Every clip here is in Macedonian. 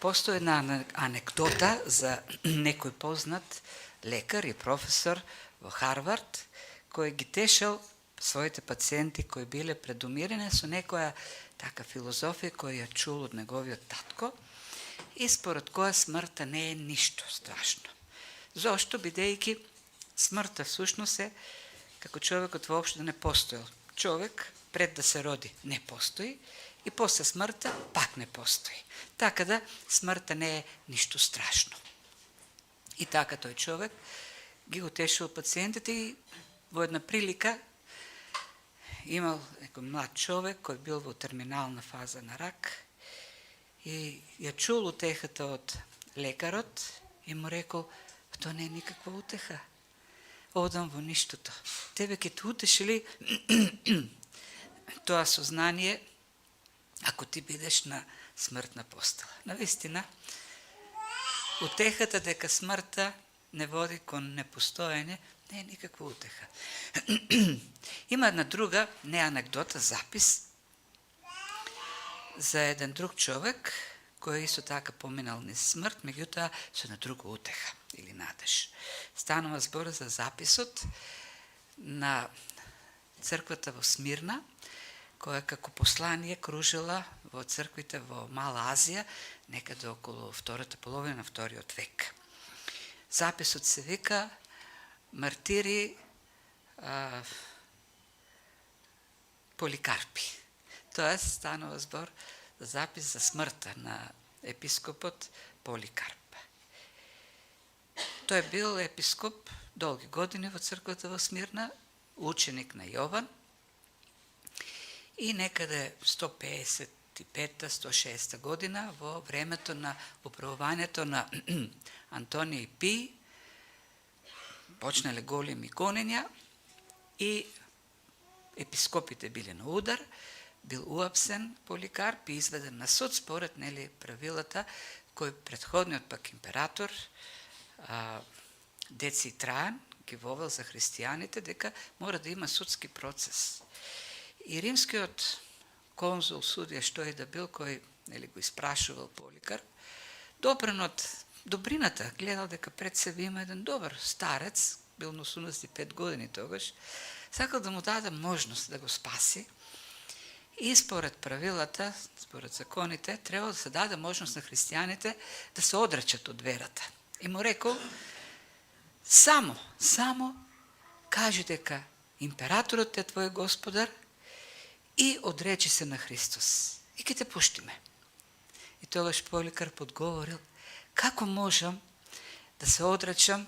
Постои една анекдота за некој познат лекар и професор во Харвард, кој ги тешал своите пациенти кои биле пред умирање со некоја така филозофија која ја чул од неговиот татко и според која смртта не е ништо страшно. Зошто? Бидејќи смртта всушност е како човекот воопшто да не постоел. Човек пред да се роди не постои и после смртта пак не постои. Така да смртта не е ништо страшно. И така тој човек ги утешил пациентите и во една прилика имал некој млад човек кој бил во терминална фаза на рак и ја чул утехата од лекарот и му рекол: "Тоа не е никаква утеха. Одам во ништото. Тебе ќе те утеши ли тоа сознание ако ти бидеш на смртна постела?" Навистина, утехата дека смртта не води кон непостоење не е никаква утеха. Има една друга, не анекдота, запис за еден друг човек кој исто така поминал низ смрт, меѓутоа со една друга утеха или надеж. Станува збор за записот на црквата во Смирна, која како послание кружила во црквите во Мала Азија, некаде околу втората половина на вториот век. Записот се вика "Мартири Поликарпи". Тоест, станува збор за запис за смртта на епископот Поликарп. Тој бил епископ долги години во црквата во Смирна, ученик на Јован, и некаде 155-106 година во времето на управувањето на Антониј Пи почнале големи гонења и епископите биле на удар, бил уапсен Поликарп и изведен на суд според правилата кој претходниот пак император Деци Трајан ги вовел за христијаните дека мора да има судски процес. И римскиот конзул, судија, што и да бил, кој го испрашувал Поликарп, допрен од добрината, гледал дека пред себе има еден добар старец, бил на 85 години тогаш, сакал да му даде можност да го спаси и според правилата, според законите, треба да се даде можност на христијаните да се одречат од верата. И му рекол: само кажи дека императорот е твој господар и одречи се на Христос и ќе те пуштиме. И тогаш Поликарп одговорил: како можам да се одречам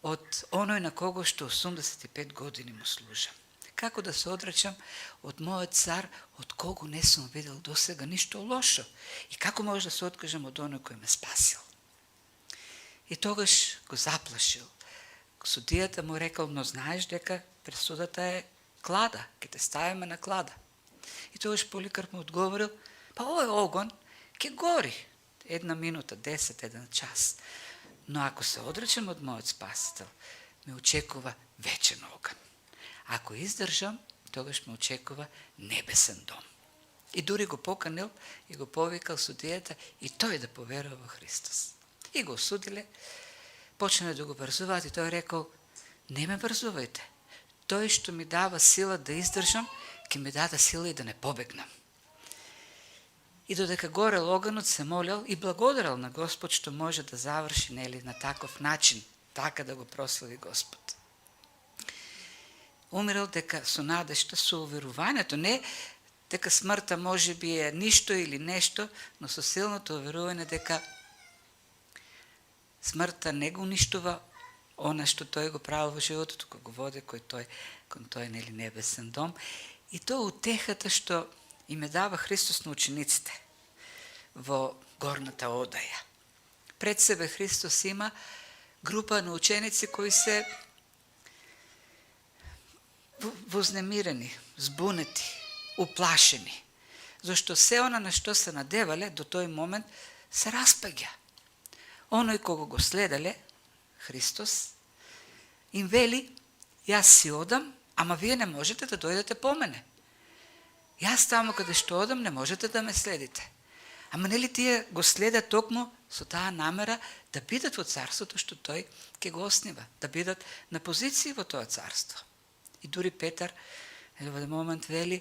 од оној на кого што 85 години му служам? Како да се одречам од мојот цар, од кого не сум видел досега ништо лошо? И како може да се откажам од оној кој ме спасил? И тогаш го заплашил. Судијата му рекол: но знаеш дека пресудата е клада, ќе те ставиме на клада. И тогаш Поликарп му одговорил: па овој огон ќе гори 1 минута, 10, 1 час. Но ако се одречем од мојот спасител, ме очекува вечен оган. Ако издржам, тогаш ме очекува небесен дом. И дури го поканил и го повикал судијата и тој да поверува во Христос. И го осудиле, почнале да го врзуваат и тој рекол: не ме врзувајте. Тој што ми дава сила да издржам, ќе ми даде сила и да не побегнам. И додека горел оганот, се молел и благодарал на Господ што може да заврши на таков начин, така да го прослави Господ. Умирал дека со надежта, со уверувањето, не дека смртта може би е ништо или нешто, но со силното уверување дека смртта не го уништува она што тој го прави во животот, кога го води кон тој небесен дом. И тоа утехата што им е дава Христос на учениците во горната одаја. Пред себе Христос има група на ученици кои се вознемирени, збунети, уплашени, зашто се она на што се надевале до тој момент се распаѓа. Оној кого го следале, Христос, им вели: јас си одам, ама вие не можете да дојдете по мене. Јас таму каде што одам, не можете да ме следите. Ама нели тие го следат токму со таа намера да бидат во царството што тој ќе го оснива, да бидат на позиции во тоа царство. И дури Петар во еден момент вели: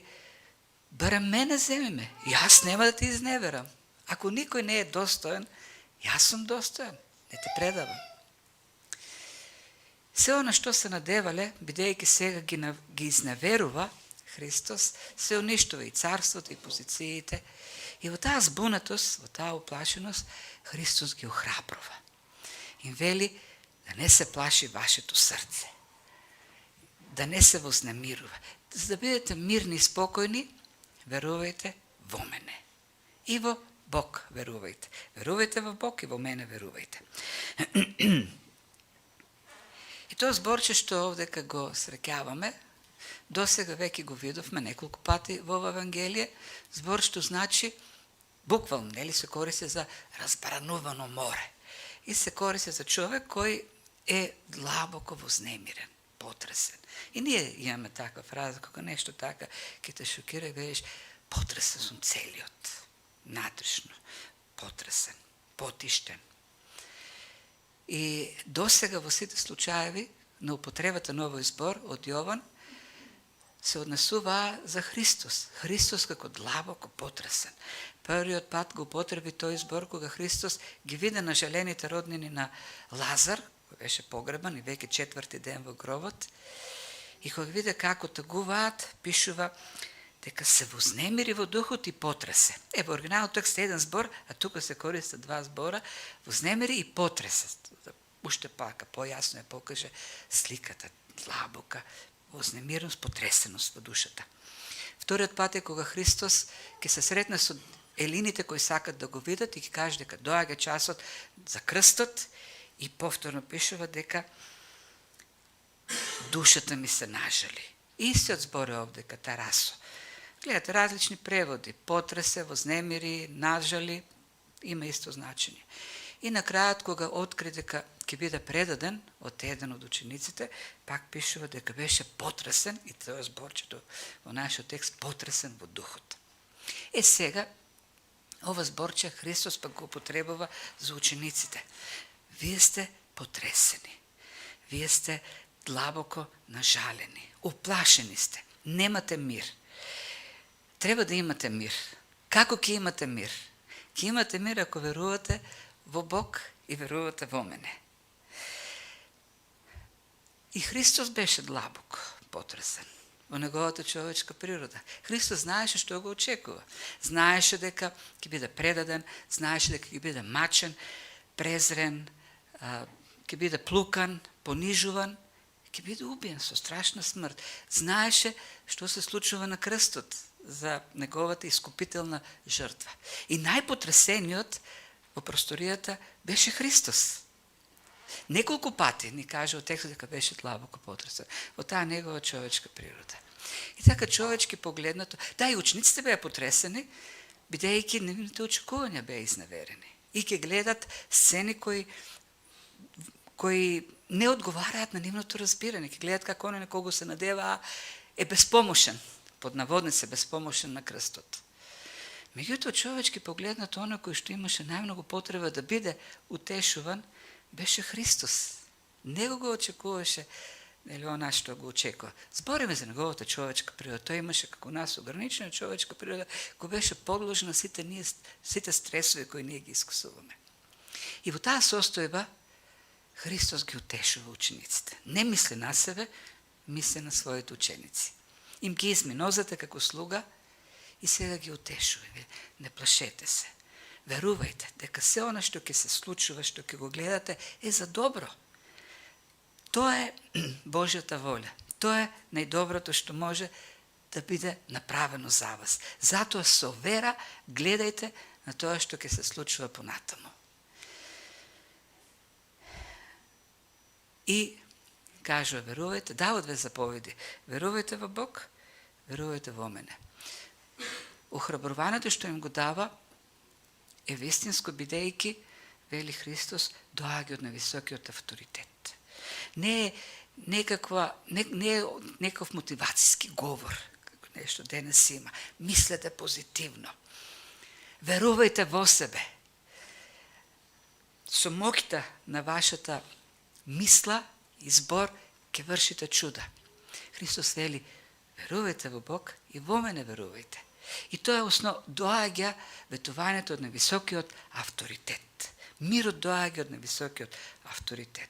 барем мене земи ме, јас нема да те изневерам. Ако никој не е достоен, јас сум достоен, не те предавам. Се она што се надевале, бидејќи сега ги изневерува Христос, се уништува и царството, и позициите. И во таа збунатост, во таа уплашеност, Христос ги охрабрува. Им вели да не се плаши вашето срце, да не се вознемирува. За да бидете мирни и спокојни, верувајте во мене. И во Бог верувајте. Верувајте во Бог и во мене верувајте. И тоа зборче што овдека го среќаваме, досега веќе го видовме неколку пати во Евангелие, збор што значи буквално, нели се користи за разбранувано море. И се користи за човек кој е длабоко вознемирен, потресен. И ние имаме таква фраза, кога нешто така ќе те шокира и велиш: потресен сум целиот, натрешно, потресен, потиштен. И досега во сите случаеви на употребата на овој збор од Јован се однесува за Христос. Христос како длабоко потресен. Првиот пат го употреби тој збор кога Христос ги виде нажалените роднини на Лазар, кој беше погребан и веќе 4-ти ден во гробот, и кога виде како тагуваат, пишува дека се вознемири во духот и потресе. Во оригиналот текст е еден збор, а тука се користат два збора: вознемири и потресе. Уште пака појасно ја покаже сликата, длабока вознемиреност, потресеност во душата. Вториот пат е кога Христос ќе се сретне со елините кои сакат да го видат и ќе каже дека доаѓа часот за крстот, и повторно пишува дека душата ми се нажали. Истиот збор е овде катарасо. Гледате различни преводи: потресе, вознемири, нажали, има исто значење. И на крајот, кога откри дека ќе биде предаден од еден од учениците, пак пишува дека беше потресен, и тоа е зборчето во нашиот текст, потресен во духот. Сега, ова зборче Христос пак го употребува за учениците. Вие сте потресени, вие сте длабоко нажалени, уплашени сте, немате мир. Треба да имате мир. Како ќе имате мир? Ќе имате мир ако верувате во Бог и верувате во мене. И Христос беше длабоко потресен во неговата човечка природа. Христос знаеше што го очекува. Знаеше дека ќе биде предаден, знаеше дека ќе биде мачен, презрен, ќе биде плукан, понижуван, ќе биде убиен со страшна смрт. Знаеше што се случува на крстот за неговата искупителна жртва. И најпотресениот во просторијата беше Христос. Неколку пати ни каже од текстот дека беше длабоко потресен во таа негова човечка природа. И така човечки погледнато, да, и учениците беа потресени, бидејќи нивните очекувања беа изневерени. И ќе гледат сцени кои не одговараат на нивното разбирање. Ќе гледат како оној на кого се надева е безпомошен, под наводници безпомошен на крстот. Меѓутоа, човечки погледнато, оној кој што имаше најмногу потреба да биде утешуван, беше Христос. Него го очекуваше, нели она што го очекува. Збориме за неговата човечка природа. Тој имаше како нас ограничена човечка природа, кој беше подложен на сите стресови кои ние ги искусуваме. И во таа состојба Христос ги утешува учениците. Не мисли на себе, мисли на своите ученици. Им ги изми нозете како слуга и сега ги утешува. Не плашете се. Верувајте дека се она што ќе се случува, што ќе го гледате, е за добро. Тоа е Божјата воља. Тоа е најдоброто што може да биде направено за вас. Затоа со вера гледајте на тоа што ќе се случува понатаму. И кажува, верувајте, дават две заповеди. Верувајте во Бог, верувајте во мене. Охрабрувањето што им го дава е вистинско, бидејќи, вели Христос, доаѓа од нависокиот авторитет. Не е некаков мотивацијски говор, како нешто денес има. Мислете позитивно. Верувајте во себе. Со моќта на вашата мисла, избор, ќе вршите чуда. Христос вели, верувајте во Бог и во мене верувајте. И тоа доаѓа ветувањето од невисокиот авторитет. Мирот доаѓа од невисокиот авторитет.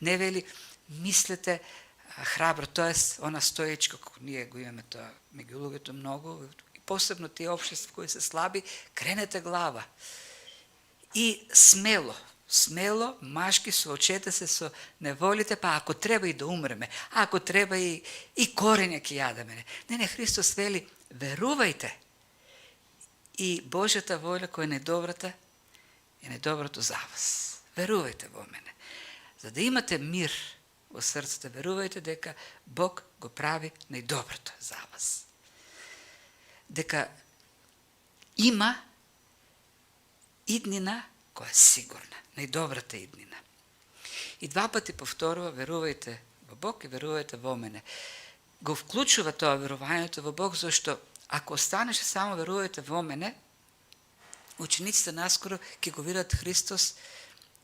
Не вели, мислете храбро, тоа е она стоечко, како ние го имаме тоа меѓу луѓето многу, и посебно тие општества кои се слаби, кренете глава. И смело, машки, соочете се со неволите, па ако треба и да умреме, ако треба и корења ќе јадеме. Не, Христос вели, верувајте. И Божјата воља која е најдобрата, е најдоброто за вас. Верувајте во мене. За да имате мир во срцето, верувајте дека Бог го прави најдоброто за вас. Дека има иднина која е сигурна, најдобрата иднина. И два пати повторува, верувајте во Бог и верувајте во мене. Го вклучува тоа верувањето во Бог, зашто ако останеше само верувајте во мене, учениците наскоро ќе го видат Христос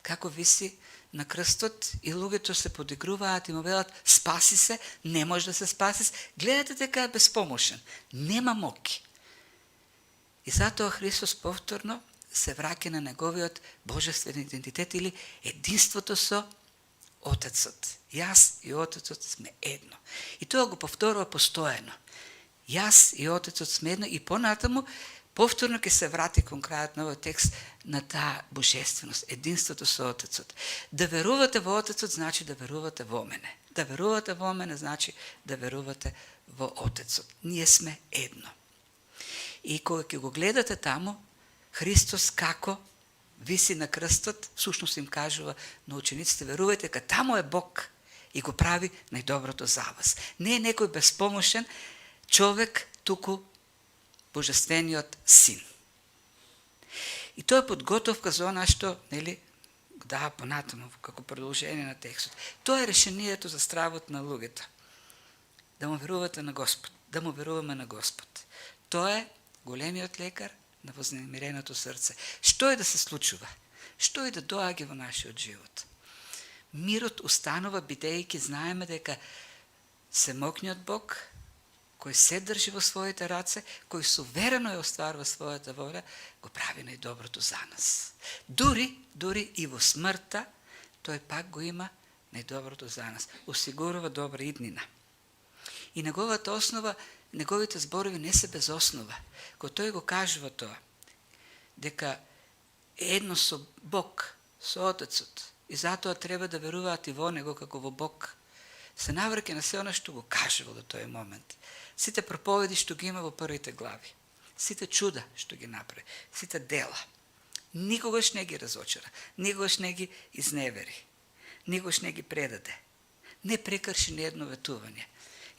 како виси на крстот и луѓето се подигруваат и му велат спаси се, не може да се спаси, гледате дека е безпомошен, нема моќ. И затоа Христос повторно се враќа на неговиот божествен идентитет или единството со Отецот. Јас и Отецот сме едно. И тоа го повторува постојано. Јас и Отецот сме едно и понатаму повторно ќе се врати кон крајот на овој текст на таа божественост, единството со Отецот. Да верувате во Отецот значи да верувате во мене. Да верувате во мене значи да верувате во Отецот. Ние сме едно. И кога ќе го гледате таму, Христос како виси на крстот, всушност им кажува на учениците, верувајте дека таму е Бог и го прави најдоброто за вас. Не е некој безпомошен човек, туку Божествениот Син. И тоа е подготовка за она што, нели, го дава понатаму како продолжение на текстот. Тоа е решението за стравот на луѓето. Да му верувате на Господ, да му веруваме на Господ. Тоа е големиот лекар на вознемиреното срце. Што е да се случува? Што е да доаѓа во нашиот живот? Мирот устанува бидејќи знаеме дека семокниот Бог, кој се држи во своите раце, кој суверено ја остварува својата воля, го прави најдоброто за нас. Дури и во смртта, тој пак го има најдоброто за нас. Осигурува добра иднина. И неговата основа, неговите зборови не се без основа. Кога тој го кажува тоа, дека едно со Бог, со Отецот, и затоа треба да веруваат и во него како во Бог, се навраќа на се она што го кажува до тој момент. Сите проповеди што ги има во првите глави, сите чуда што ги направи, сите дела, никогаш не ги разочара, никогаш не ги изневери, никогаш не ги предаде, не прекрши ни едно ветување.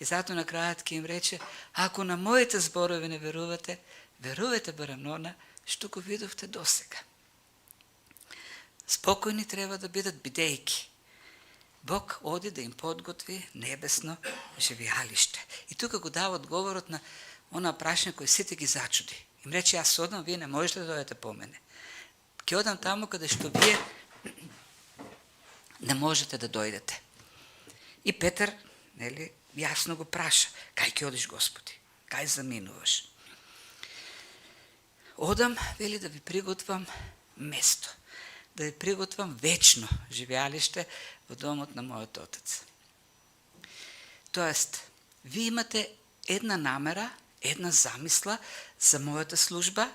И затоа на крајот ќе им рече, ако на моите зборови не верувате, верувате барем она што го видовте досега. Спокојни треба да бидат бидејќи Бог оди да им подготви небесно живеалиште. И тука го дава одговорот на она прашање кој сите ги зачуди. Им рече, јас одам, вие не можете да дојдете по мене. Ќе одам таму каде што вие не можете да дојдете. И Петар, нели, јасно го праша, кај ќе одиш, Господи? Кај заминуваш? Одам, вели, да ви приготвам место, да ви приготвам вечно живеалиште во домот на мојот Отец. Тоест, ви имате една намера, една замисла за мојата служба,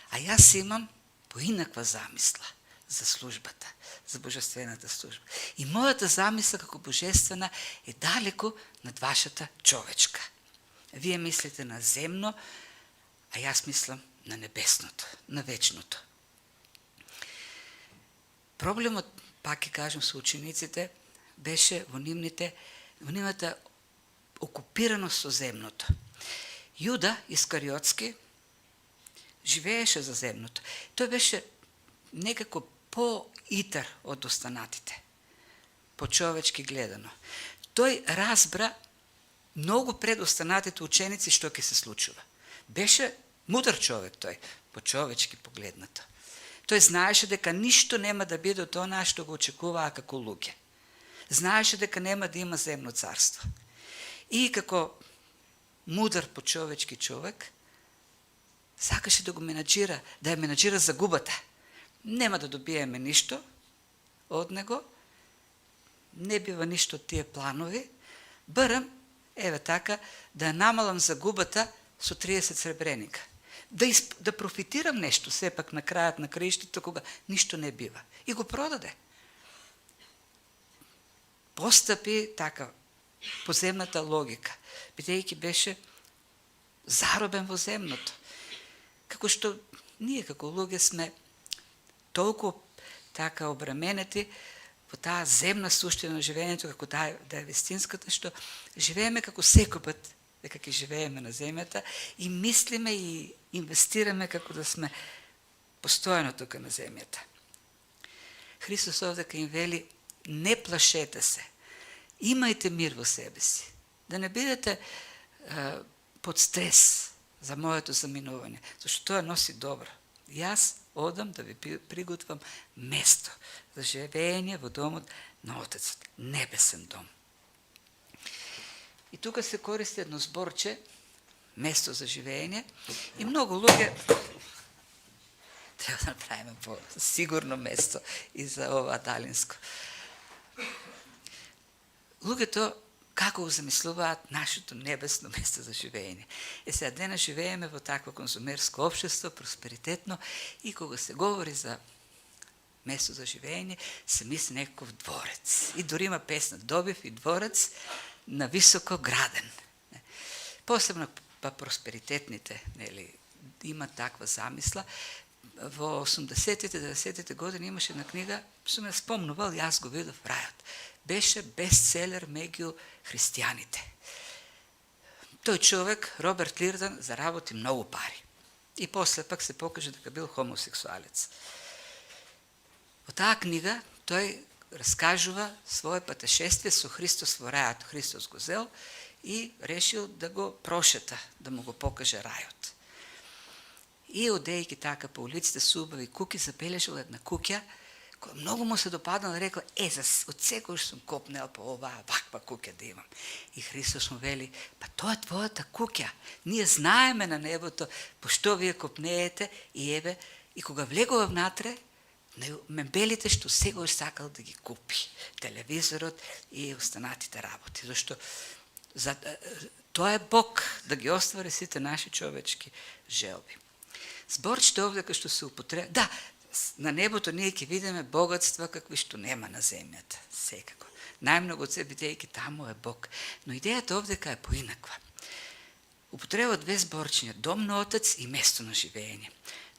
а јас имам поинаква замисла за службата, за божествената служба. И мојата замисла како божествена е далеку над вашата човечка. Вие мислите на земно, а јас мислам на небесното, на вечното. Проблемот, пак ќе кажем со учениците, беше во нивната окупираност со земното. Јуда Искариотски живееше за земното. Тој беше некако по-итар од останатите, по-човечки гледано. Тој разбра многу пред останатите ученици што ќе се случува. Беше мудар човек тој. по-човечки погледнато. Тој знаеше дека ништо нема да биде од она што го очекуваа како луѓе. Знаеше дека нема да има земно царство. И како мудар по-човечки човек, сакаше да го менаџира, да ја менаџира загубата. Нема да добиеме ништо од него, не бива ништо од тие планови, барам, еве така, да намалам загубата со 30 сребреника. Да профитирам нешто, сепак на крајот на краиштето, кога ништо не бива. И го продаде. Постапи така, по земната логика, бидејќи беше заробен во земното. Како што ние како луѓе сме толку така обременети во таа земна суштина на живењето, како да е вистинската, што живееме како секој пат дека ќе живееме на земјата и мислиме и инвестираме како да сме постојано тука на земјата. Христос овдека им вели: не плашете се, имајте мир во себе си, да не бидете под стрес за моето заминување, зашто тоа носи добро. Јас одам да ви приготвам место за живење во домот на Отецот, небесен дом. И тука се користи едно зборче, место за живење, и многу луѓе треба да направиме по-сигурно место и за ова далинско. Луѓето како го замислуваат нашето небесно место за живење. Сега денес живееме во такво конзумерско општество, просперитетно, и кога се говори за место за живење, се мисли некаков дворец. И дори има песна: добив и дворец на високо граден. Посебно па просперитетните, нели, има таква замисла. Во 80-тите, 90-тите години имаше една книга, сум ја спомнувал, јас го видов, Рајот. Беше бестселер меѓу христијаните. Тој човек, Роберт Лирдан, заработи многу пари. И после пак се покаже дека бил хомосексуалец. Во таа книга тој раскажува свое патешествие со Христос во рајот. Христос го зел и решил да го прошета, да му го покаже рајот. И одејќи така по улиците со убави куќи, забележал една куќа која многу му се допаднала, рекла: од секој сум копнел по оваа ваква куќа да имам. И Христос му вели: па тоа е твојата куќа. Ние знаеме на небото по што вие копнеете, и еве, и кога влегува внатре, мебелите што секој сакал да ги купи, телевизорот и останатите работи. Зашто тоа е Бог да ги оствари сите наши човечки желби. Зборчето овде што се употреба, да, на небото ние ќе видиме богатства какви што нема на земјата, секако. Најмногу од се, бидејќи таму е Бог. Но идејата овдека е поинаква. Употреба две зборчиња: дом на Отец и место на живење.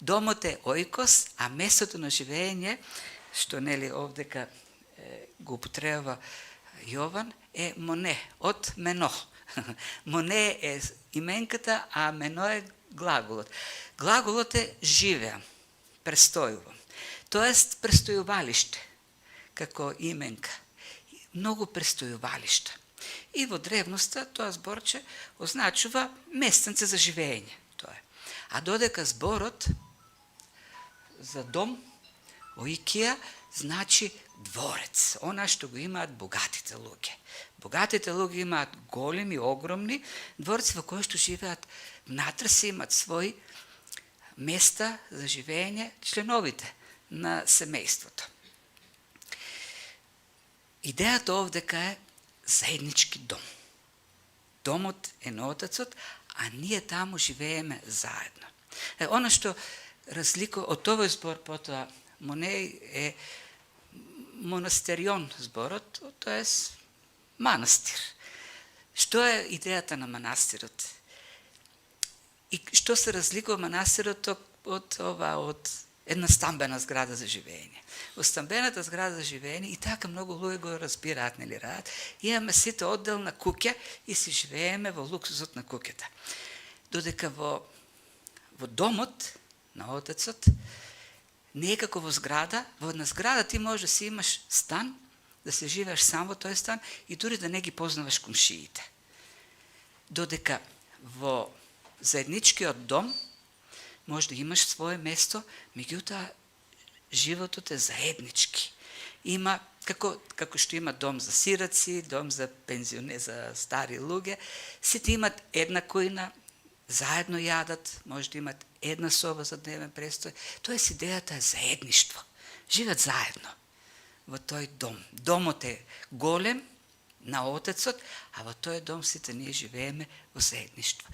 Домот е оикос, а местото на живење, што нели овдека го употребува Јован, е моне, од мено. Моне е именката, а мено е глаголот. Глаголот е живеам, престојувам. Тоест престојувалиште, како именка. Многу престојувалишта. И во древноста тоа зборче означува местенце за живење. Тоа е. А додека зборот за дом, оикија, значи дворец, она што го имаат богатите луѓе. Богатите луѓе имаат големи, огромни дворци во кои што живеат, внатре се имаат своји места за живење членовите на семејството. Идејата овдека е заеднички дом. Домот е на Отецот, а ние таму живееме заедно. Она што разликува од овој збор, потоа Монеј е монастерион зборот, тоа е манастир. Што е идејата на манастирот? И што се разликува манастирот од една стамбена зграда за живење? Во стамбената зграда за живење, и така многу луѓе го разбираат, нели раат, имаме сите одделна куќа и си живееме во луксузот на куќата. Додека во домот на Отецот не е како во зграда. Во една зграда ти можеш да си имаш стан, да се живееш сам во тој стан и дури да не ги познаваш комшиите. Додека во заедничкиот дом може да имаш свое место, меѓутоа животот е заеднички. Има, како што има дом за сираци, дом за пензионери, за стари луѓе, сите имат една којна, заедно јадат, може да имат една соба за дневен престој. Тоест идејата е заедништво. Живеат заедно во тој дом. Домот е голем на Отецот, а во тој дом сите ние живееме во заедништво.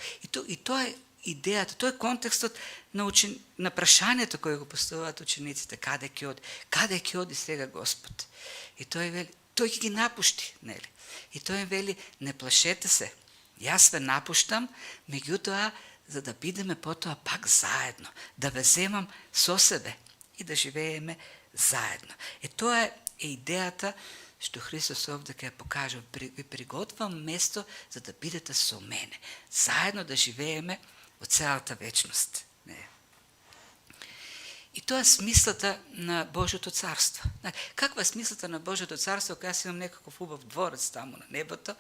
И тоа е идејата, тој е контекстот на прашањето кое го поставуваат учениците, каде ќе оди сега Господ. И тој вели, тој ќе ги напушти, нели? И тој им вели, не плашете се, јас ве напуштам, меѓутоа за да бидеме потоа пак заедно, да ве земам со себе и да живееме заедно. Тоа е идејата што Христос овде ќе покаже, ви приготвам место за да бидете со мене, заедно да живееме во целата вечност. И тоа е смислата на Божјото царство. Каква е смислата на Божјото царство, кога јас имам некаков убав дворец таму на небото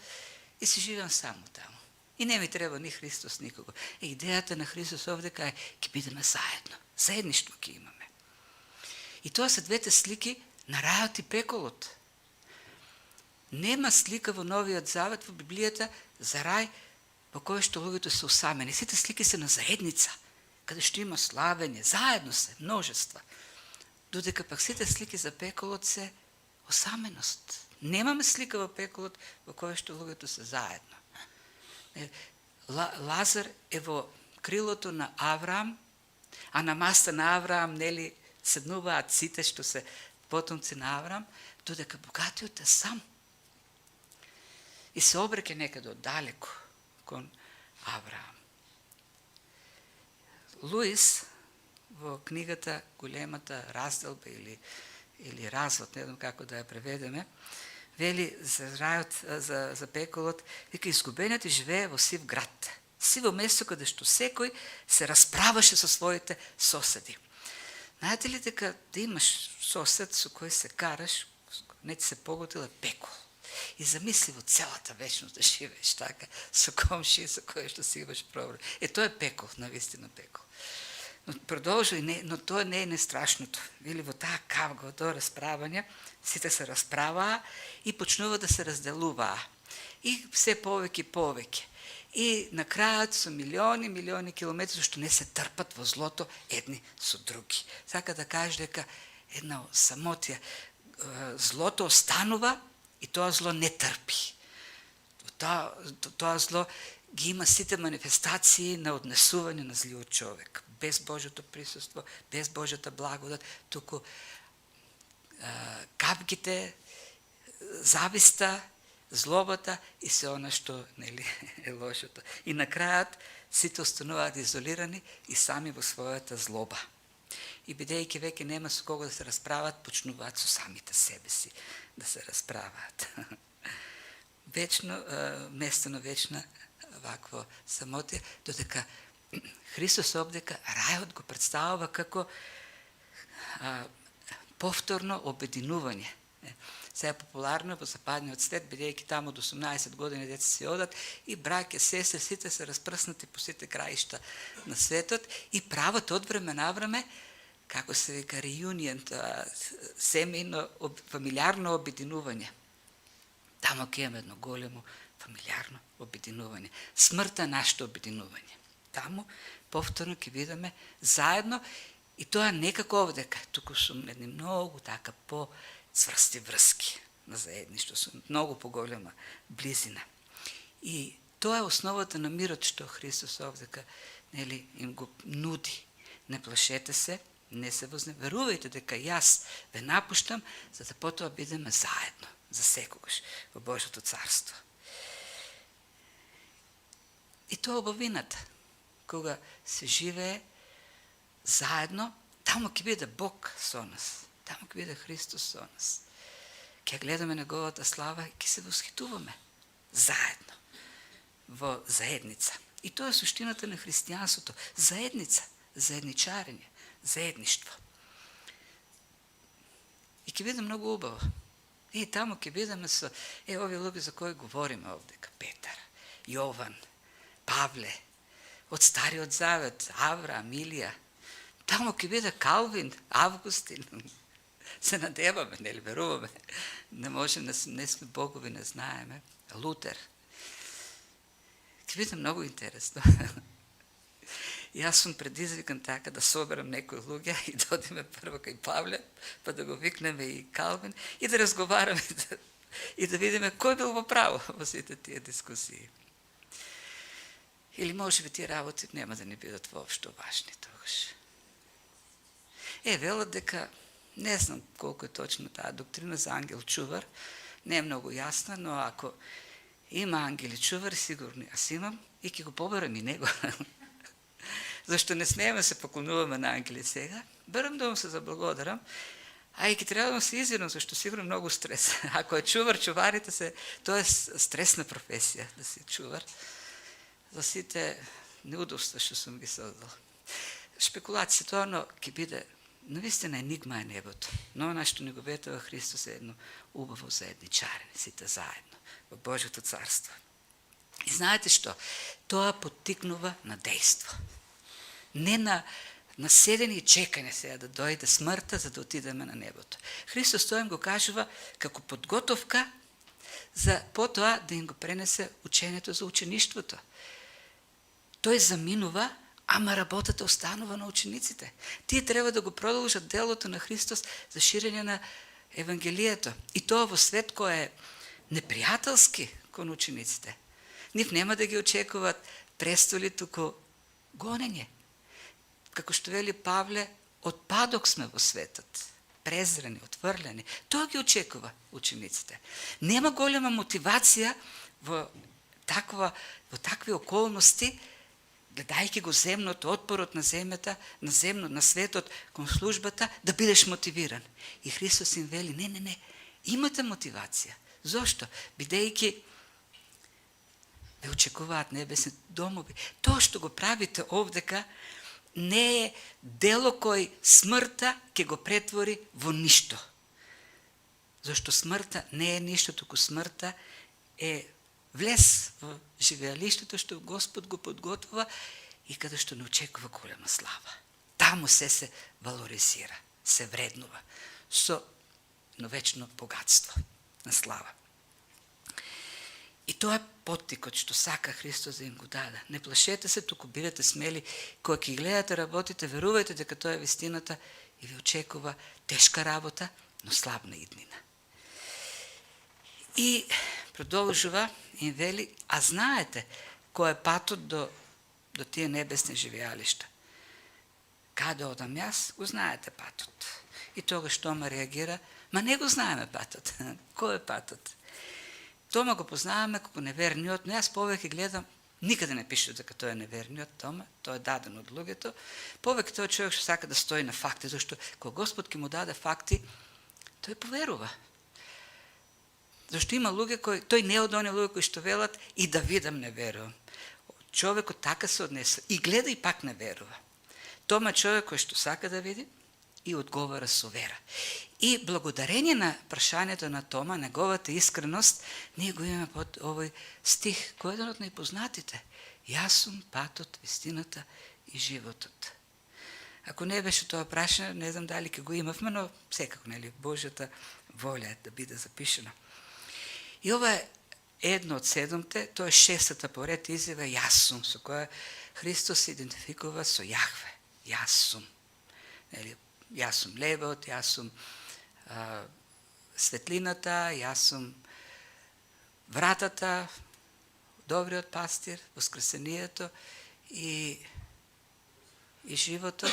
и си живеам само таму. И не ми треба ни Христос никого. Идејата на Христос овде е ќе бидеме заедно. Заедништво ќе имаме. И тоа се двете слики на рајот и пеколот. Нема слика во Новиот Завет, во Библијата, за рај во кој што луѓето се усамени. Сите слики се на заедница, каде што има славење, заедно се, множества. Додека пак сите слики за пеколот се осаменост. Немаме слика во пеколот во кој што луѓето се заедно. Лазар е во крилото на Авраам, а на маста на Авраам, нели, седнуваат сите што се потомци на Авраам, додека богатиот е сам. И се обреке некаде оддалеку кон Авраам. Луис во книгата Големата разделба или развод, не знам како да ја преведеме, вели за рајот, за пеколот, дека изгубениот живее во сив град. Сиво место каде што секој се расправаше со своите соседи. Знаете ли дека да имаш сосед со кој се караш, не ти се погодил, е пекол. И замисли во целата вечност да живееш така, со комши, со кој што си имаш проблем. Тоа е пекол, навистина пекол. Но продолжи, но тоа не е нестрашното. Вели во таа кавга, во тоа расправање, сите се расправаа и почнува да се разделуваа. И се повеќе. И на крајот со милиони километри што не се трпат во злото едни со други. Сака да каже дека една самотија, злото останува и тоа зло не трпи. Тоа зло ги има сите манифестации на однесување на злиот човек. Без Божјото присуство, без Божјата благодат, туку капките, зависта, злобата и се она што нели е лошото. И на крајот сите остануваат изолирани и сами во својата злоба. И бидејќи веќе нема со кого да се расправат, почнуваат со самите себе си да се расправаат. Вечно место на вечна вакво самотија, додека Христос обдека рајот го представува како повторно обединување. Сега популарно во западниот свет, бидејќи таму до 18 години деца се одат и браќа, сестри, сите се распрснати по сите краишта на светот и прават од време на време, како се вика, реюнион, семејно, фамилиарно обединување. Таму ќе имаме едно големо фамилиарно обединување. Смртта е нашето обединување. Таму повторно ќе видиме заедно и тоа некако овдека, туку со едни многу така по-цврсти врски на заедништво, со многу поголема близина. И тоа е основата на мирот што Христос овдека нели им го нуди. Не плашете се, не се возневерувајте дека јас ве напуштам, за да потоа бидеме заедно, за секогаш во Божјото царство. И тоа убавината, кога се живее заедно, таму ќе биде Бог со нас, таму ќе биде Христос со нас. Ќе гледаме неговата слава и ќе се восхитуваме заедно, во заедница. И тоа е суштината на христијанството, заедница, заедничарење, заедништво. И ќе биде многу убаво. И таму ќе бидеме со овие луѓе за кои говориме овдека, Петар, Јован, Павле, од Стариот Завет, Авраам, Илија. Таму ќе биде Калвин, Августин. Се надеваме, нели, веруваме. Не може, не сме богови, не знаеме. Лутер. Ќе биде многу интересно. Јас сум предизвикан така да соберам некои луѓе и да одиме прво кај Павле, па да го викнеме и Калвин и да разговараме и да видиме кој бил во право во сите тие дискусии. Или може би тие работи нема да ни бидат воопшто важни тогаш. Велат дека, не знам колку е точно таа доктрина за ангел чувар, не е многу јасна, но ако има ангели чувар, сигурно јас имам и ќе го поберам и него. Зашто не смееме се поклонуваме на ангели сега, барам да му се заблагодарам, а и ќе треба да се изирам, зашто сигурно многу стрес. Ако е чувар, чуварите се, тоа е стресна професија, да си чувар, за сите неудобства што сум ги создал. Шпекулација тоа, но ќе биде, навистина енигма е небото, но она што ни го ветува Христос е едно убаво заедничарене, сите заедно, во Божјото царство. И знаете што? Тоа поттикнува на дејство. Не на седење и чекање сега да дојде смртта за да отидеме на небото. Христос тоа им го кажува како подготовка за потоа да им го пренесе учењето за учеништвото. Тој заминува, ама работата останува на учениците. Тие треба да го продолжат делото на Христос за ширење на Евангелието. И тоа во свет кој е непријателски кон учениците. Нив нема да ги очекуваат престоли, туку гонење. Како што вели Павле, отпадок сме во светот, презрени, отврлени. Тоа ги очекува учениците. Нема голема мотивација во такви околности, гледајќи го земното, отпорот на земјата, на светот, кон службата, да бидеш мотивиран. И Христос им вели, не, имате мотивација. Зошто? Бидејќи ве очекуваат небесни домови. Тоа што го правите овдека не е дело кој смртта ќе го претвори во ништо. Зашто смртта не е ништо, туку смртта е влез во живеалиштето што Господ го подготвува и каде што не очекува голема слава. Таму се валоризира, се вреднува со новечно богатство на слава. И тоа е поттикот што сака Христос да им го даде. Не плашете се, туку бидете смели, кога ќе гледате работите, верувајте дека тоа е вистината и ви очекува тешка работа, но славна иднина. И продолжува и вели, а знаете кој е патот до тие небесни живеалишта. Каде одам јас, го знаете патот. И тогаш Тома реагира, ма не го знаеме патот. Кој е патот? Тома го познаваме како неверниот, но јас повеќе гледам, никаде не пише дека тој е неверниот Тома, тој е даден од луѓето. Повеќе тој човек што сака да стои на факти, зашто кога Господ ќе му даде факти, тој поверува. Зашто има луѓе кои, тој не од оние луѓе кои што велат и да видам не верувам. Човекот така се однесе и гледа и пак не верува. Тома човек кој што сака да види и одговара со вера. И благодарение на прашањето на Тома, неговата искреност, ние го имаме под овој стих, кој е еден од најпознатите. Јас сум патот, вистината и животот. Ако не беше тоа прашање, не знам дали ќе го имавме, но секако, нели, Божјата волја е да биде запишено. И ова е едно од 7-те, тоа е 6-та поред изјава јас сум, со која Христос се идентификува со Јахве. Јас сум. Нели, јас сум лебот, јас сум светлината, јас сум вратата, добриот пастир, воскресението и животот.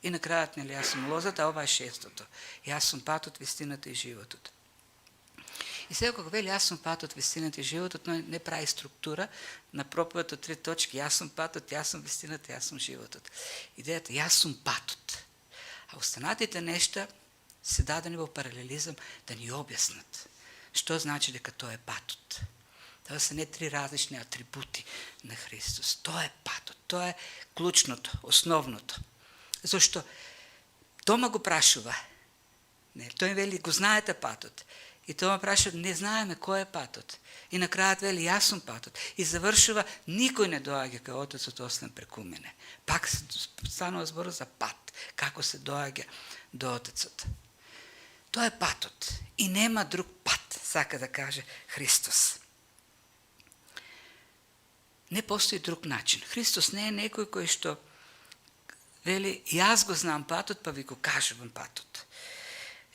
И на крајот, нели, јас сум лозата, а ова е 6-тото. Јас сум патот, вистината и животот. И сега кога вели јас сум патот, вистината и животот, но не прави структура на проповед од 3 точки. Јас сум патот, јас сум вистината, јас сум животот. Идејата јас сум патот. А останатите нешта се дадени во паралелизам да ни објаснат што значи дека тоа е патот. Тоа се не 3 различни атрибути на Христос. Тоа е патот, тоа е клучното, основното. Зошто Тома го прашува. Не, тој вели го знаете патот. И тоа праша, не знаеме кој е патот. И на крајот вели, јас сум патот. И завршува, никој не доаѓа кај Отецот освен преку мене. Пак станува збор за пат, како се доаѓа до Отецот. Тоа е патот. И нема друг пат, сака да каже Христос. Не постои друг начин. Христос не е некој кој што вели, јас го знам патот, па ви го кажувам патот.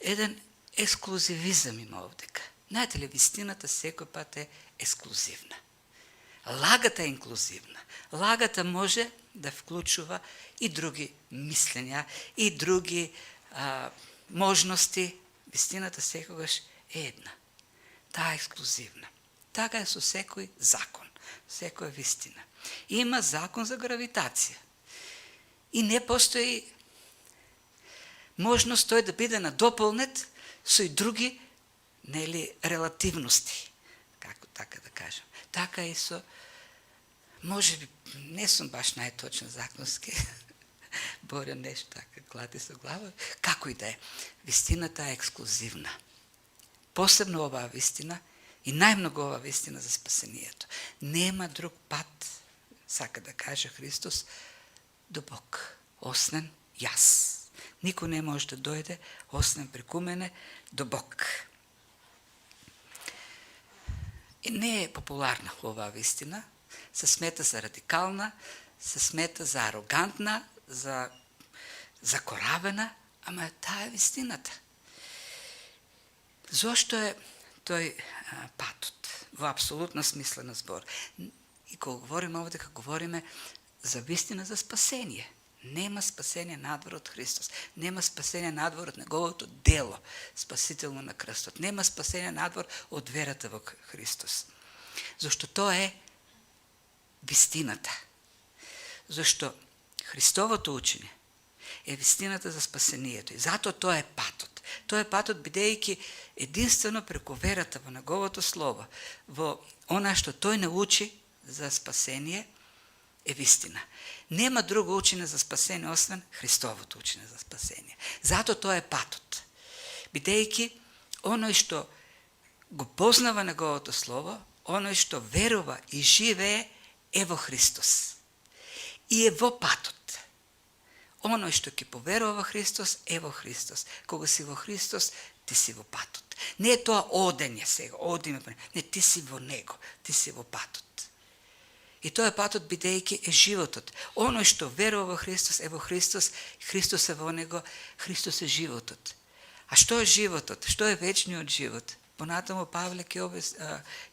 Еден ексклузивизам има овдека. Знаете ли, вистината секој пат е ексклузивна. Лагата е инклузивна. Лагата може да вклучува и други мислења, и други можности. Вистината секогаш е една. Таа е ексклузивна. Така е со секој закон, секоја вистина. Има закон за гравитација. И не постои можност тој да биде надополнет со и други, нели, релативности, како така да кажем. Така и со, може би, не сум баш најточен законски, Борја нешто така, клати со глава, како и да е. Вистината е ексклузивна. Посебно оваа вистина и најмногу оваа вистина за спасението. Нема друг пат, сака да каже Христос, до Бог, освен јас. Никој не може да дојде, освен преку мене, до Бог. И не е популарна оваа вистина, се смета за радикална, се смета за арогантна, за закоравена, ама таа е вистината. Зошто е тој патот во апсолутна смисла на збор? И кога говориме овде, дека говориме за вистина за спасение. Нема спасение надвор од Христос. Нема спасение надвор од неговото дело, спасително на крстот. Нема спасение надвор од верата во Христос. Зашто тоа е вистината. Зашто Христовото учење е вистината за спасението. И затоа тоа е патот. Тоа е патот бидејќи единствено преку верата во неговото слово, во она што тој научи за спасение, е вистина. Нема друго учење за спасение освен Христовото учење за спасение. Затоа тоа е патот. Бидејќи оној што го познава неговото слово, оној што верува и живее е во Христос. И е во патот. Оној што ќе поверува во Христос е во Христос. Кога си во Христос, ти си во патот. Не е тоа одење сега, одиме, не, ти си во Него, ти си во патот. И тоа е патот бидејќи е животот. Оној што верува во Христос е во Христос, Христос е во Него, Христос е животот. А што е животот? Што е вечниот живот? Понатаму Павле ќе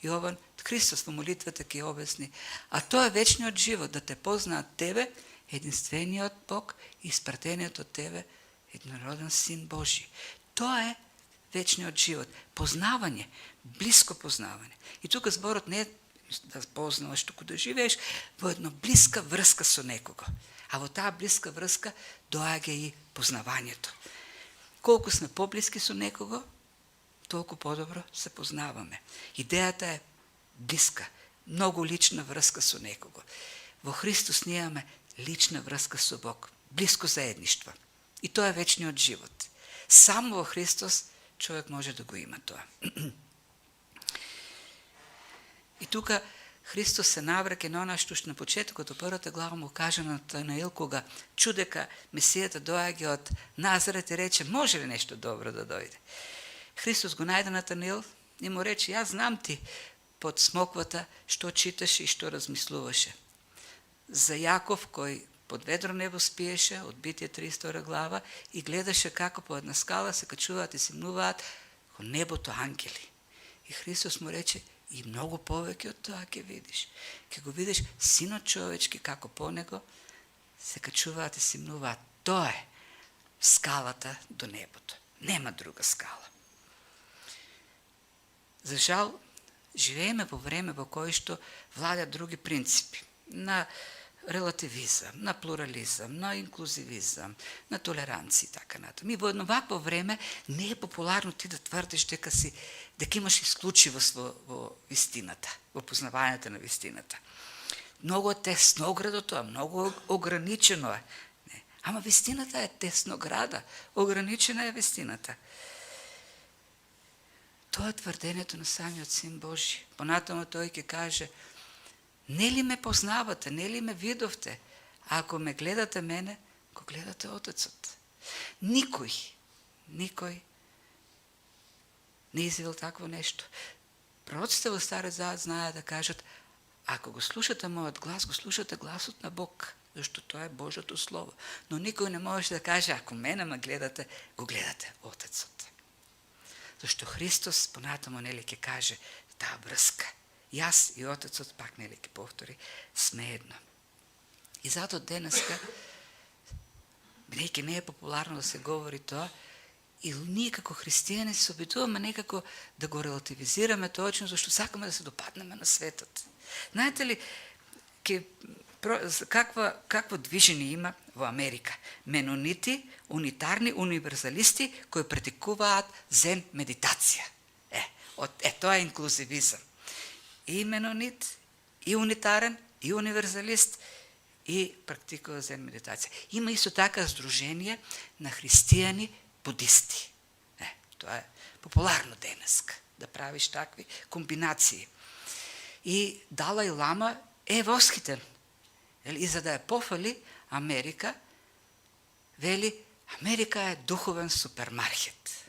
Јован, Христос во молитвата ќе обясни. А тоа е вечниот живот, да те познаат тебе, единствениот Бог и испратениот од тебе еднороден Син Божи. Тоа е вечниот живот. Познавање, блиско познавање. И тука зборот не е да познаваш, туку да живееш во една блиска врска со некого. А во таа блиска врска доаѓа и познавањето. Колку сме поблиски со некого, толку подобро се познаваме. Идејата е блиска, многу лична врска со некого. Во Христос ние имаме лична врска со Бог, блиско заедништво. И тоа е вечниот живот. Само во Христос човек може да го има тоа. И тука Христос се навраќа на она што на почетокот од првата глава му кажа на Натанаил, кога чу дека Месијата доаѓа од Назарет и рече, може ли нешто добро да дојде? Христос го најде Натанаил и му рече, јас знам ти под смоквата што читаше и што размислуваше. За Јаков, кој под ведро небо спиеше, од Битие 32 глава, и гледаше како по една скала се качуваат и симнуваат во небото ангели. И Христос му рече, и многу повеќе од тоа ќе видиш. Ќе го видиш Синот човечки како по него се качуваат и симнуваат. Тоа е скалата до небото. Нема друга скала. За жал, живееме во време во кој што владат други принципи. На релативизам, на плурализам, на инклузивизам, на толеранција и така натаму. И во едно вакво време не е популарно ти да тврдиш дека имаш исклучивост во вистината, во познавањето на вистината. Многу е тесноградо тоа, многу ограничено е. Ама вистината е теснограда, ограничена е вистината. Тоа е тврдението на самиот Син Божи. Понатаму тој ќе каже: нели ме познавате, нели ме видовте? Ако ме гледате мене, го гледате Отецот. Никој не извел такво нешто. Пророците во Стариот Завет знаат да кажат: ако го слушате мојот глас, го слушате гласот на Бог, зашто тоа е Божјото Слово. Но никој не може да каже: ако мене ме гледате, го гледате Отецот. Зашто Христос понатаму нели ќе каже таа врска. Јас и Отецот, пак нели ќе повтори, сме едно. И затоа денеска, бидејќи не е популарно да се говори тоа, и ние како христијани се обидуваме некако да го релативизираме точно, зашто сакаме да се допаднеме на светот. Знаете ли, какво движење има во Америка? Менонити, унитарни универзалисти кои практикуваат зен медитација. Тоа е инклузивизам. И менонит, и унитарен, и универзалист, и практикува зен медитација. Има исто така здружение на христијани будисти. Тоа е популарно денеска, да правиш такви комбинации. И Далај Лама е восхитен. И за да ја пофали Америка, вели: Америка е духовен супермаркет.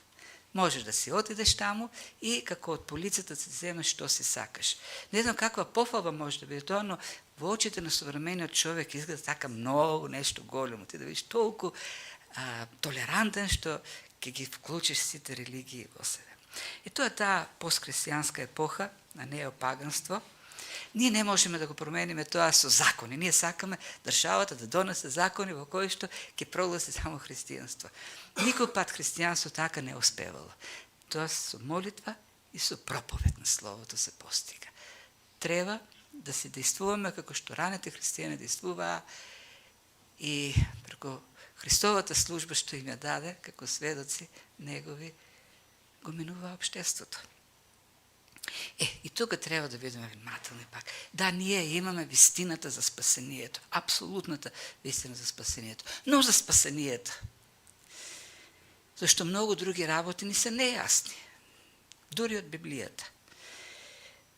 Можеш да си отидеш таму и како од полицата се земеш што си сакаш. Не знам каква пофалба може да биде тоа, но во очите на современиот човек изгледа така многу нешто големо. Ти да видиш толку толерантен што ќе ги вклучиш сите религии во себе. И тоа е таа посхристијанска епоха на неопаганство. Ние не можеме да го промениме тоа со закони. Ние сакаме државата да донесе закони во кои што ќе прогласи само христијанство. Никој пат христијанство така не успевало. Тоа со молитва и со проповед на Словото се постига. Треба да се действуваме како што раните христијани действуваа и преку Христовата служба што им ја даде како сведоци негови, го минува општеството. И тука треба да бидеме внимателни пак. Да, ние имаме вистината за спасението, апсолутната вистина за спасението, но за спасението. Зашто многу други работи ни се нејасни, дури од Библијата.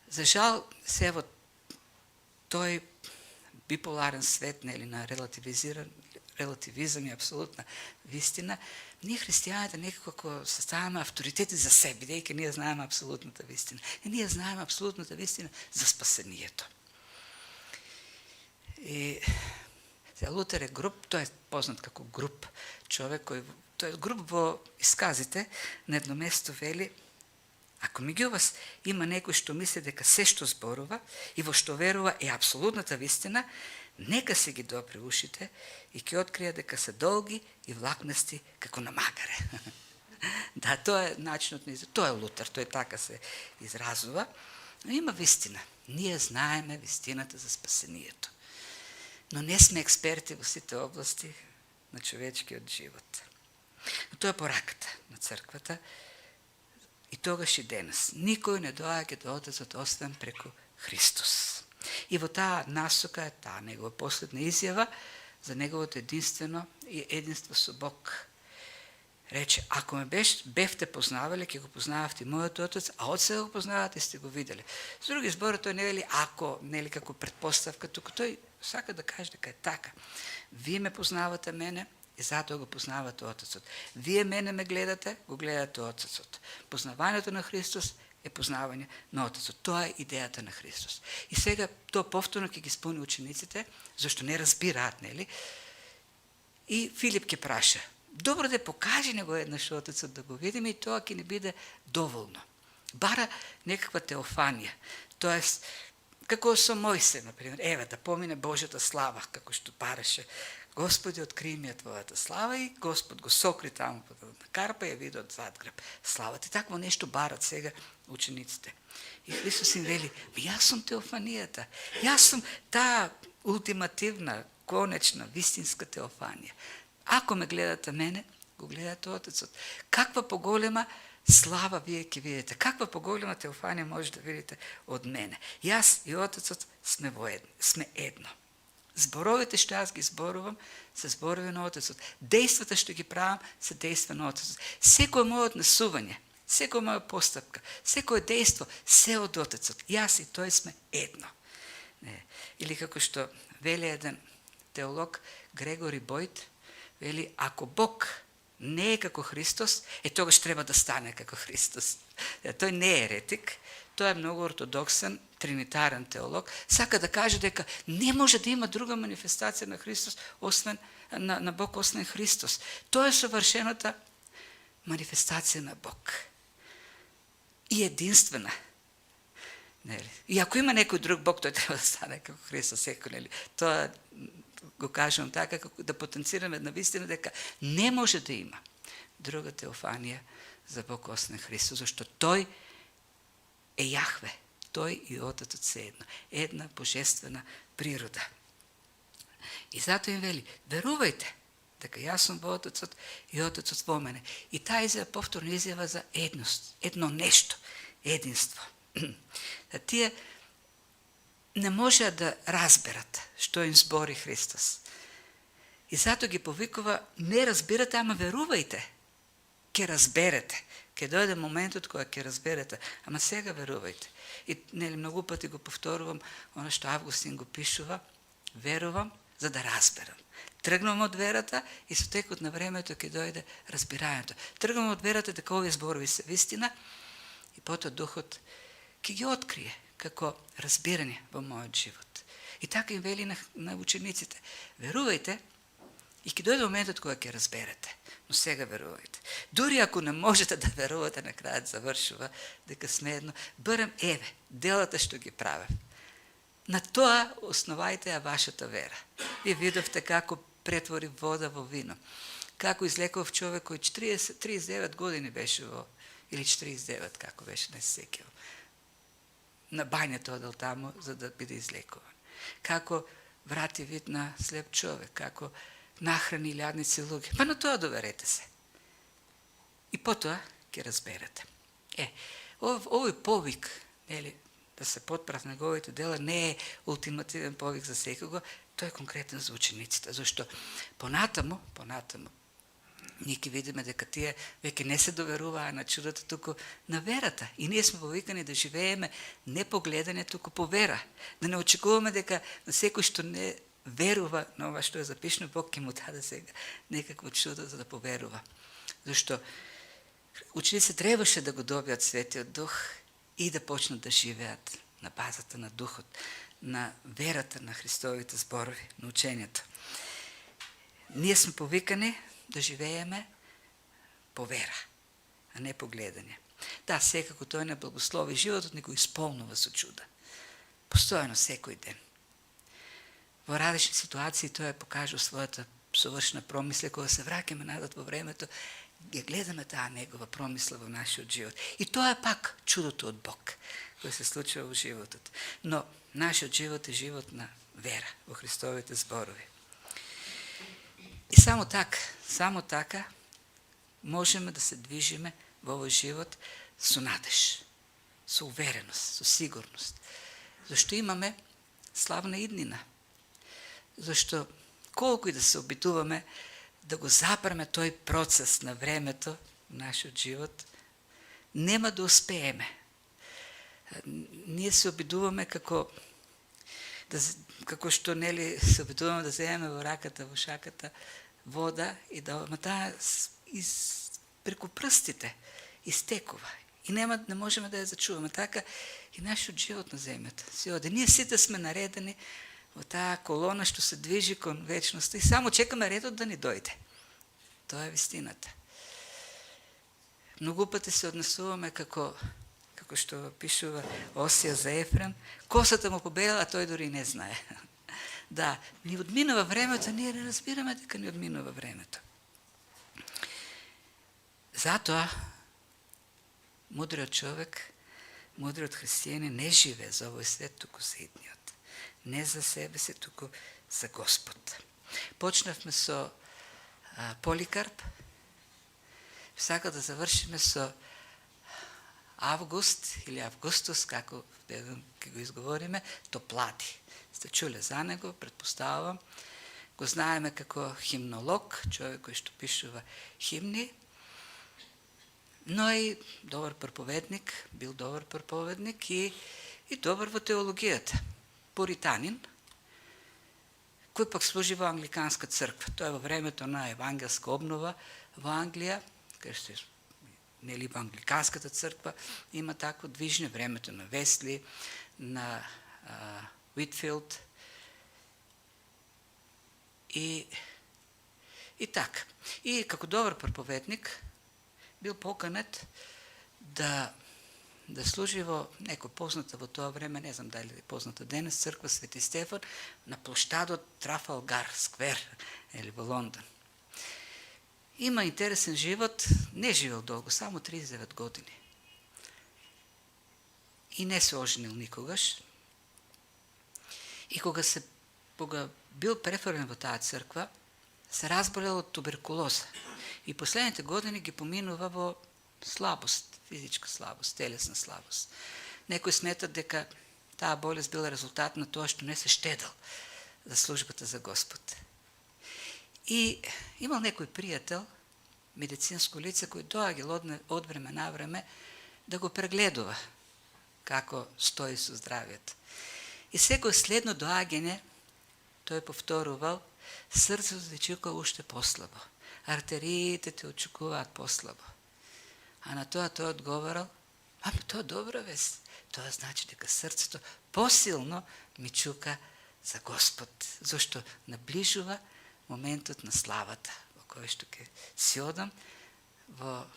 За жал, се во тој биполарен свет, нели, на релативизам и апсолутна вистина, ние христијаните некако ставаме авторитети за себе, бидејќи ние знаеме апсолутната вистина. И ние знаеме апсолутната вистина за спасението. И Лутер е груп, тој е познат како груп човек, тој е груп во исказите, на едно место вели: ако меѓу вас има некој што мисли дека се што зборува и во што верува е апсолутната вистина, нека се ги допре ушите и ќе открие дека се долги и влакнести како на магаре. Да, тоа е начинот на тоа е Лутер, тој така се изразува. Но има вистина. Ние знаеме вистината за спасението. Но не сме експерти во сите области на човечкиот живот. Но тоа е пораката на црквата и тогаш и денес. Никој не доаѓа до Отецот освен преку Христос. И во таа насока е таа негова последна изјава за неговото единство со Бог. Рече: ако ме бевте познавали, ќе го познававте мојот Отец, а од сега го познавате, сте го видели. С други збори, тој не вели ако, нели како предпоставка, туку тој сака да каже дека е така. Вие ме познавате мене и затоа го познавате Отецот. Вие мене ме гледате, го гледате Отецот. Познавањето на Христос е познавање на Отецот. Тоа е идејата на Христос. И сега тоа повторно ќе ги спомни учениците, зашто не разбираат, нели? И Филип ќе праша: добро да покажи него еднаш Отецот да го видиме и тоа ќе не биде доволно. Бара некаква теофанија. Тоест, како со Мојсе, например, еве да помине Божјата слава, како што бараше: Господи, откри ми ја твојата слава, и Господ го сокри таму под карпа и ја види од задгреб славата. И такво нешто барат сега учениците. И Христос им вели: јас сум теофанијата. Јас сум таа ултимативна, конечна, вистинска теофанија. Ако ме гледате мене, го гледате Отецот. Каква поголема слава вие ќе видите, каква поголема теофанија може да видите од мене. Јас и Отецот сме едно. Зборовите што јас ги зборувам се зборови на Отецот. Дејствата што ги правам се дејства на Отецот. Секој моје однесување, секоја моја постапка, секој дејство, се од Отецот. Јас и тој сме едно. Не. Или како што вели еден теолог Грегори Бојд, вели, ако Бог не е како Христос, тогаш треба да стане како Христос. Тој не е еретик, тој е многу ортодоксен, тринитарен теолог, сака да каже дека не може да има друга манифестација на Христос, освен на Бог, освен Христос. Тоа е совршената манифестација на Бог. И единствена. Нели? И ако има некој друг Бог, тој треба да стане како Христос, секој, нели? Тоа го кажувам така, како да потенцираме на вистина дека не може да има друга теофанија за Бог освен Христос, зашто тој е Јахве, тој и Отецот се едно, една божествена природа. И затоа им вели, верувајте дека јас сум во Отецот и Отецот во мене. И таа изјава повторно изјава за едност, едно нешто, единство. Тие не можеа да разберат што им збори Христос. И затоа ги повикува, не разбирате, ама верувајте. Ке разберете. Ке дојде моментот кога ќе разберете, ама сега верувајте. И нели многу пати го повторувам она што Августин го пишува, верувам за да разберам. Тргнувам од верата и со текот на времето ќе дојде разбирањето. Тргнувам од верата дека овие зборови се вистина и потоа Духот ќе ги открие како разбирање во мојот живот. И така им вели на учениците, верувајте и ќе дојде моментот кога ќе разберете. Но сега верувајте. Дури ако не можете да верувате, на крајот завршува дека сме едно, барем еве, делата што ги правев. На тоа основајте ја вашата вера. Вие видовте како претвори вода во вино. Како излеков човек кој 39 години беше во, или 49, како беше, не се сеќавам. На бањето одел таму за да биде излекуван. Како врати вид на слеп човек, како нахрани илјадници луѓе. Па на тоа доверете се. И потоа ќе разберете. Овој повик, нели, да се потпрат неговите дела, не е ултимативен повик за секого, тој е конкретен за учениците, зашто понатаму, ние ќе видиме дека тие веќе не се доверуваа на чудото, туку на верата. И ние сме повикани да живееме не по гледање, туку по вера. Да не очекуваме дека на секој што не верува на ова што е запишено, Бог ќе му даде сега некакво чудо за да поверува. Зашто учениците требаше да го добијат Светиот Дух и да почнат да живеат на базата на Духот, на верата на Христовите зборови, на учењето. Ние сме повикани да живееме по вера, а не по гледање. Да, секако тој не благослови животот, ни го исполнува со чуда. Постојано секој ден. Во различни ситуации тој покажа својата совршена промисла, кога се враќаме назад во времето, ја гледаме таа негова промисла во нашиот живот. И тоа е пак чудото од Бог, кој се случува во животот. Но нашиот живот е живот на вера во Христовите зборови. И само така можеме да се движиме во овој живот со надеж, со увереност, со сигурност. Зашто имаме славна иднина. Зашто колку и да се обидуваме да го запреме тој процес на времето в нашиот живот, нема да успееме. Ние се обидуваме како што нели се обидуваме да земеме во раката, во шаката вода и да таа преку прстите истекува. И не можеме да ја зачуваме. Така и нашиот живот на земјата се оде. Ние сите сме наредени во таа колона што се движи кон вечноста и само чекаме редот да ни дојде. Тоа е вистината. Многу пати се однесуваме како што пишува Осија за Ефрем, косата му побела, а тој дори не знае. Да, ни одминува времето, ние не разбираме дека ни одминува времето. Затоа мудриот човек, мудриот христијанин не живее за овој свет, туку за идниот. Не за себе си, туку за Господ. Почнавме со Поликарп. Сака да завршиме со Август или Августус, како ќе го изговориме, Топлади. Сте чуле за него, предпоставам. Го знаеме како химнолог, човек кој што пишува химни. но и добар проповедник, бил добар проповедник и добар во теологијата. Пуританин, кој пак служи во англиканска црква. Тоа е во времето на евангелска обнова во Англија, кај што нели во англиканската црква има такво движење, времето на Весли, на Уитфилд и така. И како добар проповедник бил поканет да служи во некој позната во тоа време, не знам дали е позната денес, црква Свети Стефан на плоштадот Трафалгар сквер, или во Лондон. Има интересен живот, не живел долго, само 39 години. И не се оженил никогаш. И кога бил префрлен во таа црква, се разболел од туберкулоза. И последните години ги поминува во слабост, физичка слабост, телесна слабост. Некои сметат дека таа болест била резултат на тоа што не се штедел за службата за Господ. И имал некој пријател, медицинско лице, кој доаѓал од време на време да го прегледува како стои со здравието. И секој следно доаѓање тој повторувал: срцето ти чука уште послабо, артериите ти очукуваат послабо. А на тоа тој одговорал: ама тоа добра вест. Тоа значи дека срцето посилно ми чука за Господ, зашто наближува моментот на славата, во кој што ќе си одам во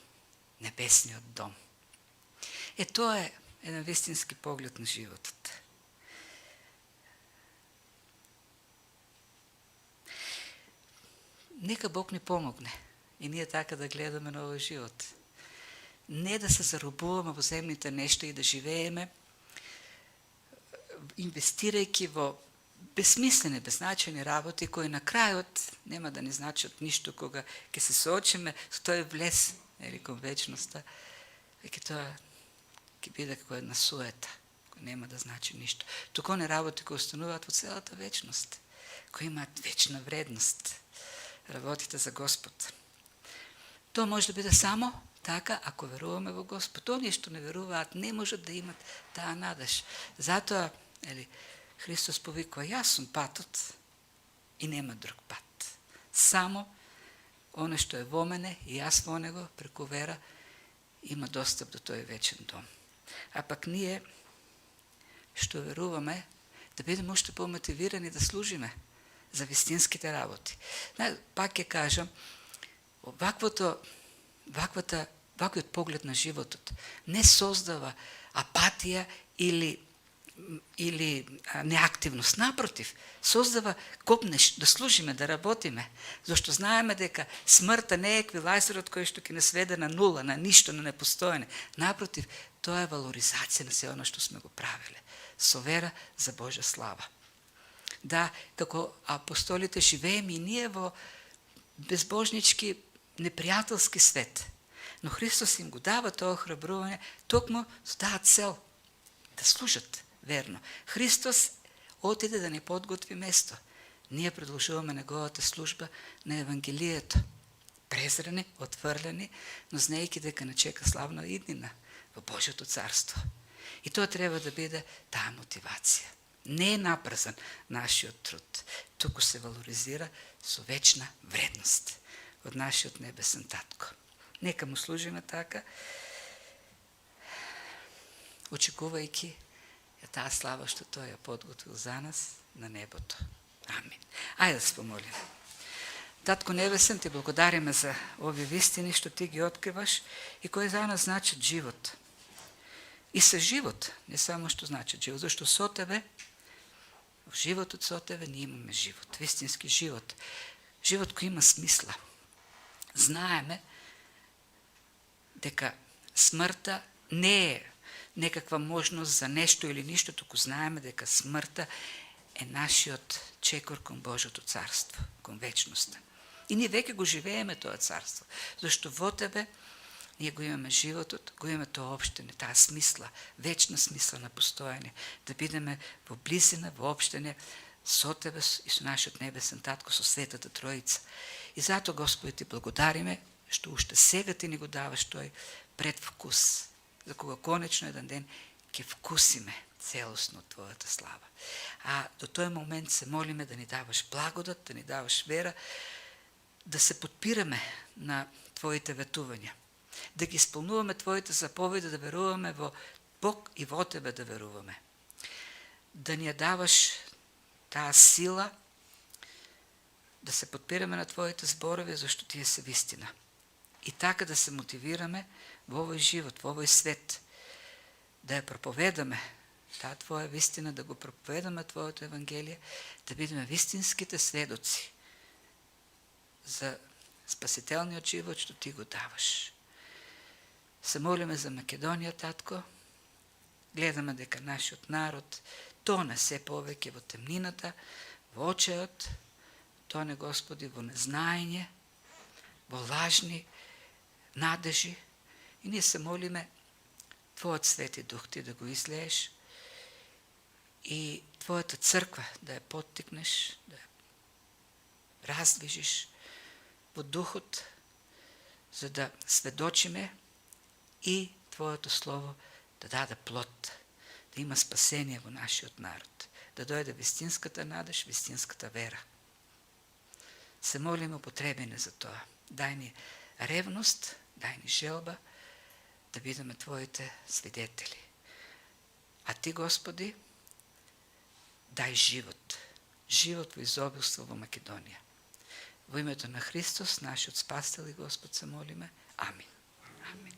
небесниот дом. Тоа е еден вистински поглед на животот. Нека Бог ни помогне и ние така да гледаме на овој живот. Не да се заробуваме во земните нешта и да живееме инвестирајќи во безсмислени, беззначајни работи кои на крајот нема да ни значат ништо кога ќе се соочиме со тој влез или кон вечноста, веќе тоа ќе биде како една суета која нема да значи ништо. Туку не работи кои остануваат во целата вечност, кои имаат вечна вредност. Работите за Господ. Тоа може да биде само така ако веруваме во Господ. Оние што не веруваат не можат да имат таа надеж. Затоа Христос повикува: јас сум патот и нема друг пат. Само оно што е во мене и јас во него преку вера има достап до тој вечен дом. А пак ние што веруваме да бидеме уште помотивирани да служиме за вистинските работи. Пак ќе кажам, ваквиот поглед на животот не создава апатија или неактивност. Напротив, создава копнеш да служиме, да работиме, зашто знаеме дека смртта не е еквилайзерот кој што ќе не сведе на нула, на ништо, на непостојане. Напротив, тоа е валоризација на се оно што сме го правиле, со вера за Божја слава. Да, како апостолите живееме и ние во безбожнички, непријателски свет. Но Христос им го дава тоа охрабрување токму со таа цел да служат верно. Христос отиде да ни подготви место. Ние продолжуваме неговата служба на Евангелието. Презрени, отврлени, но знаејќи дека не чека славна иднина во Божјото царство. И тоа треба да биде таа мотивација. Не е напразан нашиот труд, туку се валоризира со вечна вредност од нашиот небесен татко. Нека му служиме така, очекувајќи таа слава што тој ја подготвил за нас на небото. Амин. Ајде да се помолиме. Татко небесен, ти благодариме за овие вистини што ти ги откриваш и кои за нас значат живот. И се живот, не само што значат живот, зашто со тебе, во животот со тебе ние имаме живот, вистински живот. Живот кој има смисла. Знаеме дека смртта не е некаква можност за нешто или ништо, туку знаеме дека смртта е нашиот чекор кон Божјото царство, кон вечноста. И ние веќе го живееме тоа царство, зашто во тебе ние го имаме животот, го имаме тоа општење, таа смисла, вечна смисла на постојање, да бидеме во близина, во општење со тебе и со нашиот небесен татко, со Светата Троица. И затоа, Господи, ти благодариме што уште сега ти ни го даваш тој предвкус, за кога конечно еден ден ќе вкусиме целосно твојата слава. А до тој момент се молиме да ни даваш благодат, да ни даваш вера, да се подпираме на твоите ветувања, да ги исполнуваме твоите заповеди, да веруваме во Бог и во тебе да веруваме. Да ни ја даваш таа сила да се подпираме на твоите зборови, зашто тие се вистина. И така да се мотивираме во овој живот, во овој свет, да ја проповедаме таа твоја вистина, да го проповедаме твоето Евангелие, да бидеме вистинските сведоци за спасителниот живот што ти го даваш. Се молиме за Македонија, татко. Гледаме дека нашиот народ тоне се повеќе во темнината, во очеот, тоне, Господи, во незнаење, во лажни надежи. И ние се молиме Твојот Свети Дух ти да го излееш и Твојата црква да ја поттикнеш, да ја раздвижиш во духот, за да сведочиме и Твоето Слово да даде плод, да има спасение во нашиот народ, да дојде вистинската надеж, вистинската вера. Се молиме употребени за тоа. Дај ни ревност, дај ни желба да бидеме Твоите свидетели. А Ти, Господи, дај живот, живот во изобилство во Македонија. Во името на Христос, нашиот Спасител и Господ, се молиме. Амин. Амин.